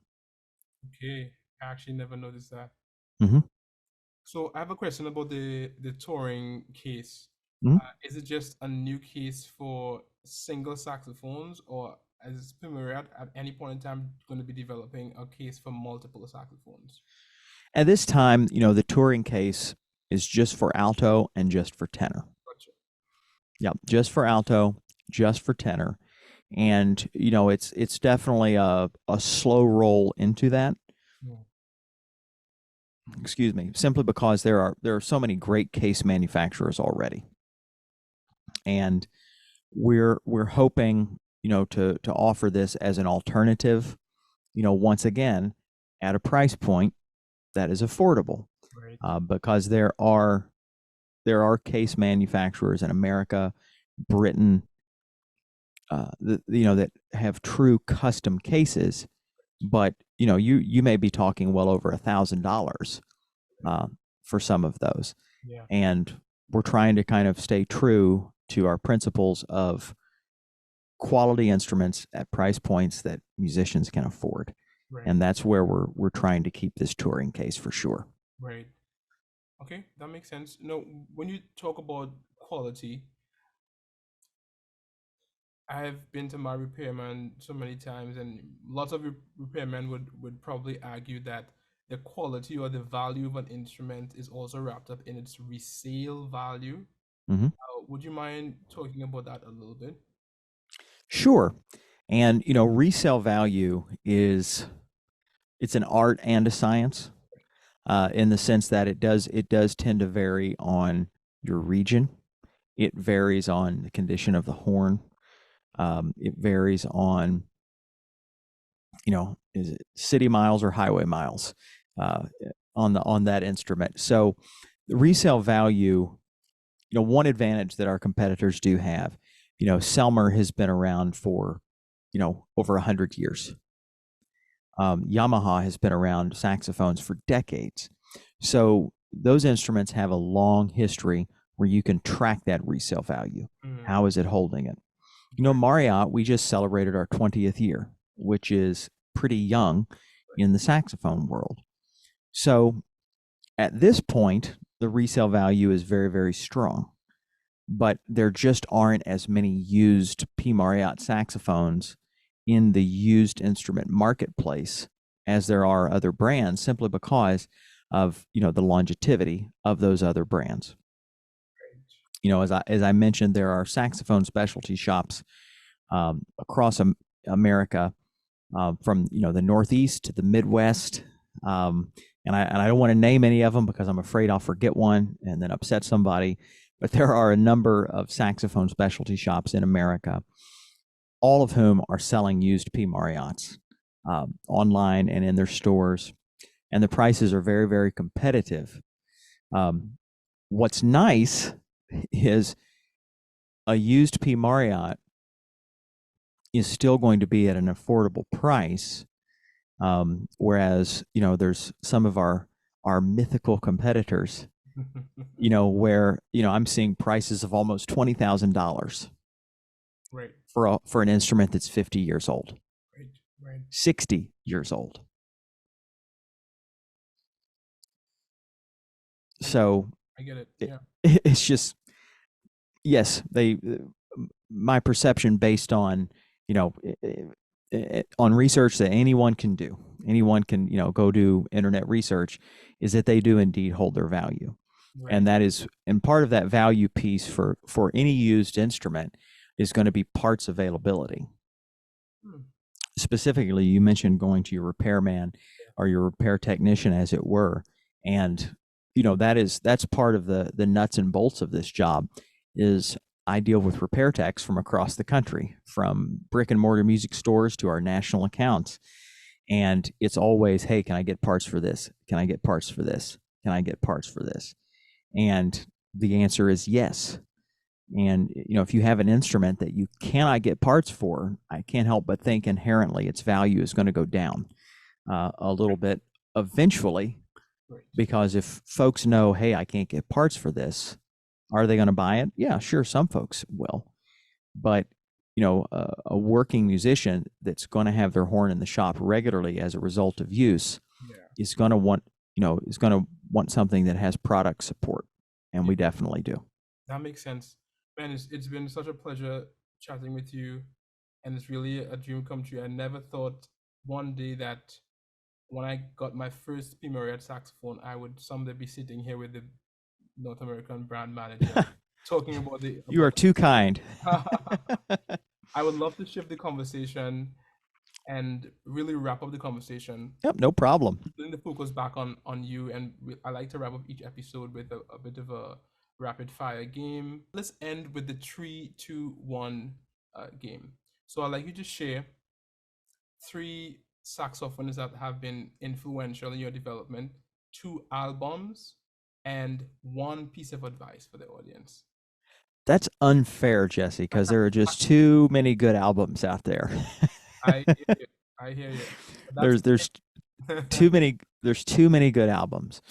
Okay, I actually never noticed that. Mm-hmm. So I have a question about the touring case. Mm-hmm. Is it just a new case for single saxophones, or is Pimaret at any point in time going to be developing a case for multiple saxophones? At this time, the touring case is just for alto and just for tenor. Gotcha. Yep, just for alto, just for tenor. And it's definitely a slow roll into that. Yeah. Excuse me, simply because there are so many great case manufacturers already. And we're hoping, to offer this as an alternative, once again, at a price point that is affordable. Right. Because there are case manufacturers in America, Britain, that have true custom cases, but you may be talking well over $1,000 for some of those. Yeah. And we're trying to kind of stay true to our principles of quality instruments at price points that musicians can afford. Right. And that's where we're trying to keep this touring case for sure. Right. Okay, that makes sense. When you talk about quality, I've been to my repairman so many times, and lots of repairmen would probably argue that the quality or the value of an instrument is also wrapped up in its resale value. Mm-hmm. Would you mind talking about that a little bit? Sure. And resale value it's an art and a science, in the sense that it does tend to vary on your region. It varies on the condition of the horn. It varies on, is it city miles or highway miles, on that instrument. So the resale value, one advantage that our competitors do have, Selmer has been around for, over 100 years. Yamaha has been around saxophones for decades. So those instruments have a long history where you can track that resale value. How is it holding it? Mauriat, we just celebrated our 20th year, which is pretty young in the saxophone world. So at this point, the resale value is very, very strong. but there just aren't as many used P. Mauriat saxophones in the used instrument marketplace as there are other brands, simply because of the longevity of those other brands. As I mentioned, there are saxophone specialty shops across America, from the Northeast to the Midwest, and I don't want to name any of them because I'm afraid I'll forget one and then upset somebody. But there are a number of saxophone specialty shops in America, all of whom are selling used P. Mauriats online and in their stores, and the prices are very, very competitive. What's nice is a used P. Mauriat is still going to be at an affordable price, whereas there's some of our mythical competitors, where I'm seeing prices of almost $20,000 Right. for an instrument that's 50 years old, Right. 60 years old. So I get it. Yeah. It's just, yes, my perception based on on research that anyone can do, anyone can go do internet research, is that they do indeed hold their value. Right. And part of that value piece for any used instrument is going to be parts availability. Specifically, you mentioned going to your repairman or your repair technician, as it were, and that's part of the nuts and bolts of this job. Is I deal with repair techs from across the country, from brick and mortar music stores to our national accounts. And it's always, hey, can I get parts for this? Can I get parts for this? Can I get parts for this? And the answer is yes. And, if you have an instrument that you cannot get parts for, I can't help but think inherently its value is going to go down a little bit eventually, because if folks know, hey, I can't get parts for this, are they going to buy it? Yeah, sure, some folks will. But, a working musician that's going to have their horn in the shop regularly as a result of use is going to want, something that has product support. And we definitely do. That makes sense. Man, it's been such a pleasure chatting with you. And it's really a dream come true. I never thought one day that when I got my first P. Mauriat saxophone, I would someday be sitting here with the North American brand manager talking about the. You are too kind. I would love to shift the conversation and really wrap up the conversation. Yep, no problem. Putting the focus back on you, and I like to wrap up each episode with a bit of a rapid fire game. Let's end with the 3, 2, 1 game. So I'd like you to share 3 saxophones that have been influential in your development, 2 albums, and 1 piece of advice for the audience. That's unfair, Jesse, because there are just too many good albums out there. I hear you. There's too many good albums.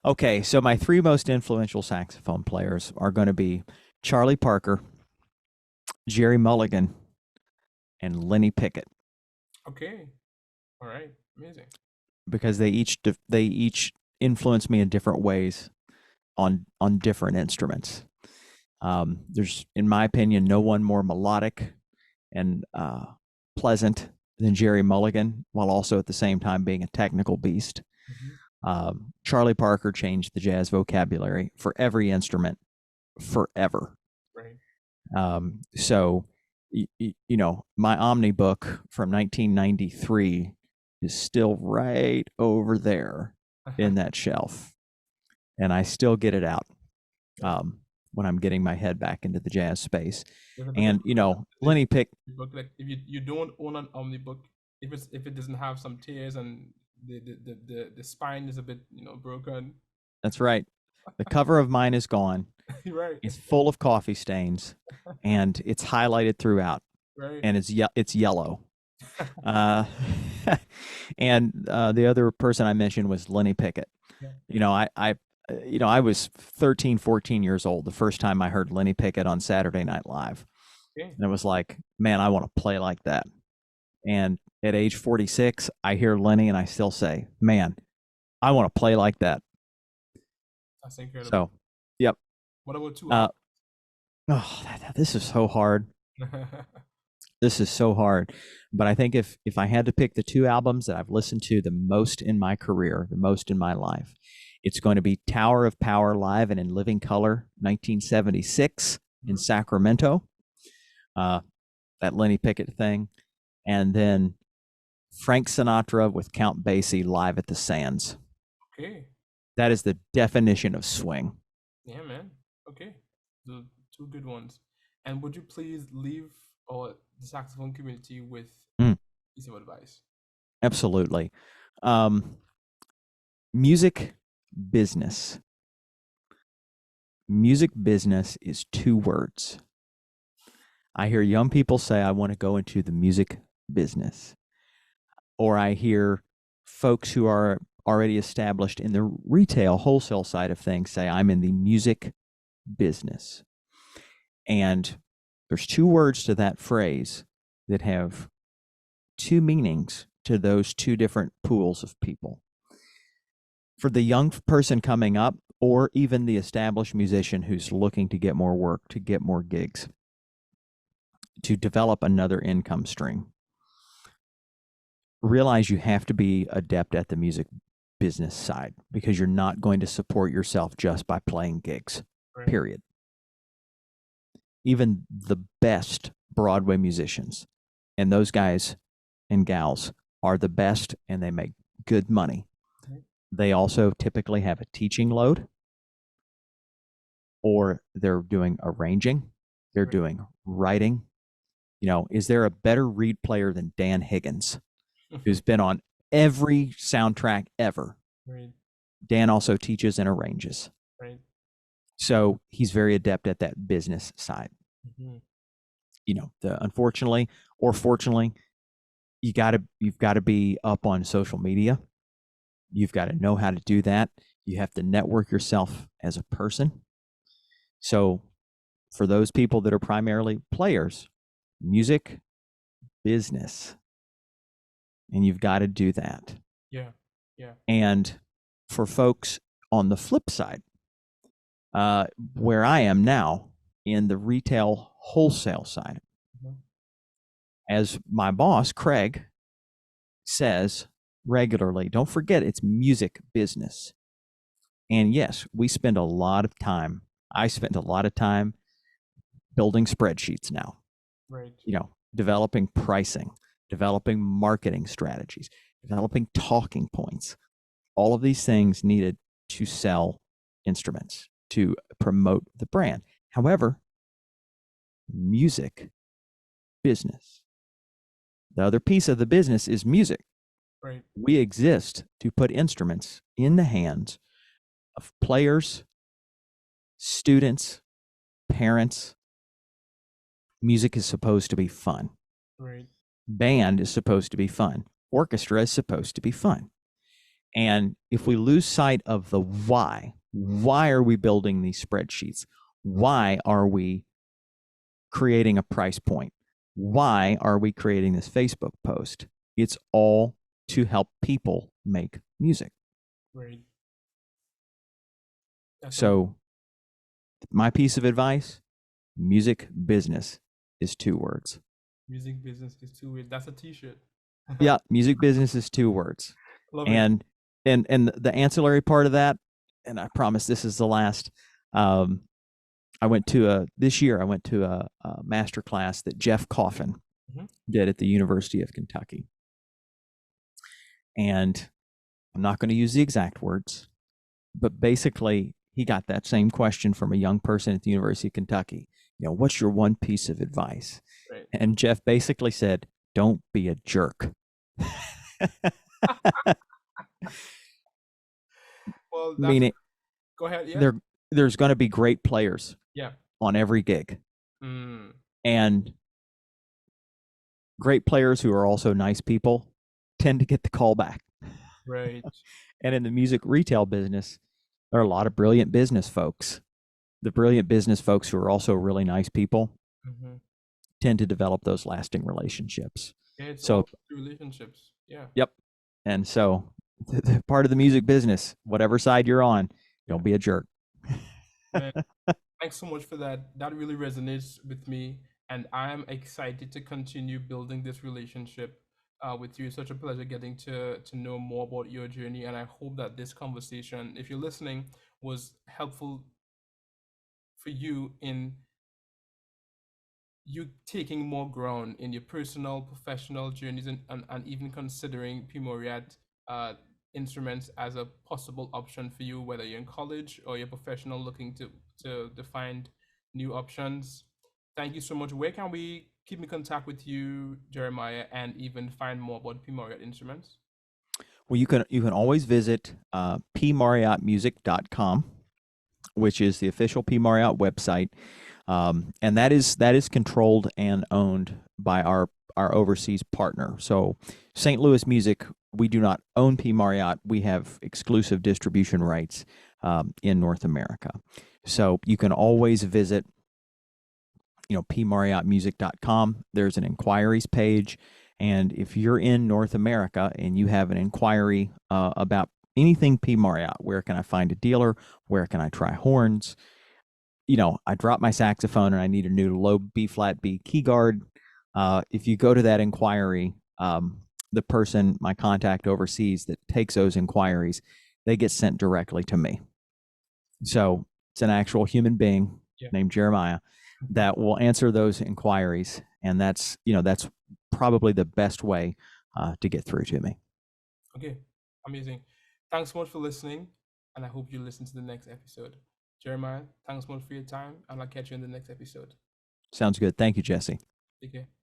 Okay, so my 3 most influential saxophone players are going to be Charlie Parker, Jerry Mulligan, and Lenny Pickett. Okay. All right. Amazing. Because they each influence me in different ways on different instruments. There's, in my opinion, no one more melodic and pleasant than Jerry Mulligan, while also at the same time being a technical beast. Charlie Parker changed the jazz vocabulary for every instrument forever. Right. So, my Omni book from 1993 is still right over there in that shelf, and I still get it out when I'm getting my head back into the jazz space. And Lenny Pickett. Like if you don't own an Omni book, if it doesn't have some tears and the spine is a bit broken. That's right. The cover of mine is gone. Right. It's full of coffee stains, and it's highlighted throughout. Right. And it's yellow. And the other person I mentioned was Lenny Pickett. Yeah. I was 13, 14 years old the first time I heard Lenny Pickett on Saturday Night Live. Okay. And it was like, man, I want to play like that. And at age 46, I hear Lenny and I still say, man, I want to play like that. That's incredible. So, yep. What about 2 albums? Oh, this is so hard. This is so hard. But I think if I had to pick the two albums that I've listened to the most in my career, the most in my life, it's going to be Tower of Power live and in living color, 1976 in Mhm. Sacramento, uh, that Lenny Pickett thing, and then Frank Sinatra with Count Basie live at the Sands. Okay. That is the definition of swing. Yeah, man. Okay. The two good ones. And would you please leave the saxophone community with Mm, piece of advice? absolutely. Um, music business. Music business is two words. I hear young people say, I want to go into the music business. Or I hear folks who are already established in the retail wholesale side of things say, I'm in the music business. And there's two words to that phrase that have two meanings to those two different pools of people. For the young person coming up, or even the established musician who's looking to get more work, to get more gigs, to develop another income stream, realize you have to be adept at the music business side because you're not going to support yourself just by playing gigs, Right. period. Even the best Broadway musicians, and those guys and gals are the best and they make good money. Mhm. They also typically have a teaching load, or they're doing arranging, they're Right. doing writing. Is there a better reed player than Dan Higgins, who's been on every soundtrack ever? Right. Dan also teaches and arranges. Right. So he's very adept at that business side. Mhm. Unfortunately or fortunately, you've got to be up on social media. You've got to know how to do that. You have to network yourself as a person. So for those people that are primarily players, music, business, and you've got to do that. Yeah. Yeah. And for folks on the flip side, where I am now in the retail wholesale side, Mhm. as my boss, Craig, says regularly, don't forget it's music business. And yes, we spend a lot of time. I spend a lot of time building spreadsheets now, Right. developing pricing, developing marketing strategies, developing talking points. All of these things needed to sell instruments, to promote the brand. However, music business. The other piece of the business is music. Right. We exist to put instruments in the hands of players, students, parents. Music is supposed to be fun. Right. Band is supposed to be fun. Orchestra is supposed to be fun. And if we lose sight of the why are we building these spreadsheets? Why are we creating a price point? Why are we creating this Facebook post? It's all to help people make music. Right. That's amazing. So, my piece of advice, music business is two words. Music business is too weird. That's a T-shirt. Yeah, music business is two words. Love it. And the ancillary part of that, and I promise this is the last. Um, I went to a master class that Jeff Coffin Mhm. did at the University of Kentucky. And I'm not going to use the exact words, but basically he got that same question from a young person at the University of Kentucky. What's your one piece of advice? Right. And Jeff basically said, don't be a jerk. Well, that's Meaning go ahead. Yeah. there's going to be great players Yeah. on every gig, Mm. and great players who are also nice people tend to get the call back. Right. And in the music retail business, there are a lot of brilliant business folks. The brilliant business folks who are also really nice people Mm-hmm. tend to develop those lasting relationships. Yeah, it's So, all relationships. Yeah. yep. And so, part of the music business, whatever side you're on, Yeah. don't be a jerk. Man, Thanks so much for that. That really resonates with me, and I'm excited to continue building this relationship with you. It's such a pleasure getting to know more about your journey, and I hope that this conversation, if you're listening, was helpful for you in you taking more ground in your personal, professional journeys, and even considering P. Mauriat instruments as a possible option for you, whether you're in college or you're professional looking to find new options. Thank you so much. Where can we keep in contact with you, Jeremiah, and even find more about P. Mauriat instruments? Well, you can always visit pmarriotmusic.com, which is the official P. Mauriat website, and that is controlled and owned by our overseas partner. So St. Louis Music, we do not own P. Mauriat. We have exclusive distribution rights in North America. So you can always visit, pmarriotmusic.com. There's an inquiries page. And if you're in North America and you have an inquiry about anything P. Mauriat, where can I find a dealer? Where can I try horns? I dropped my saxophone and I need a new low B flat B key guard. If you go to that inquiry, the person, my contact overseas that takes those inquiries, they get sent directly to me. So it's an actual human being named Jeremiah that will answer those inquiries, and that's probably the best way to get through to me. Okay, amazing. Thanks so much for listening, and I hope you listen to the next episode. Jeremiah, thanks so much for your time, and I'll catch you in the next episode. Sounds good. Thank you, Jesse. Take care.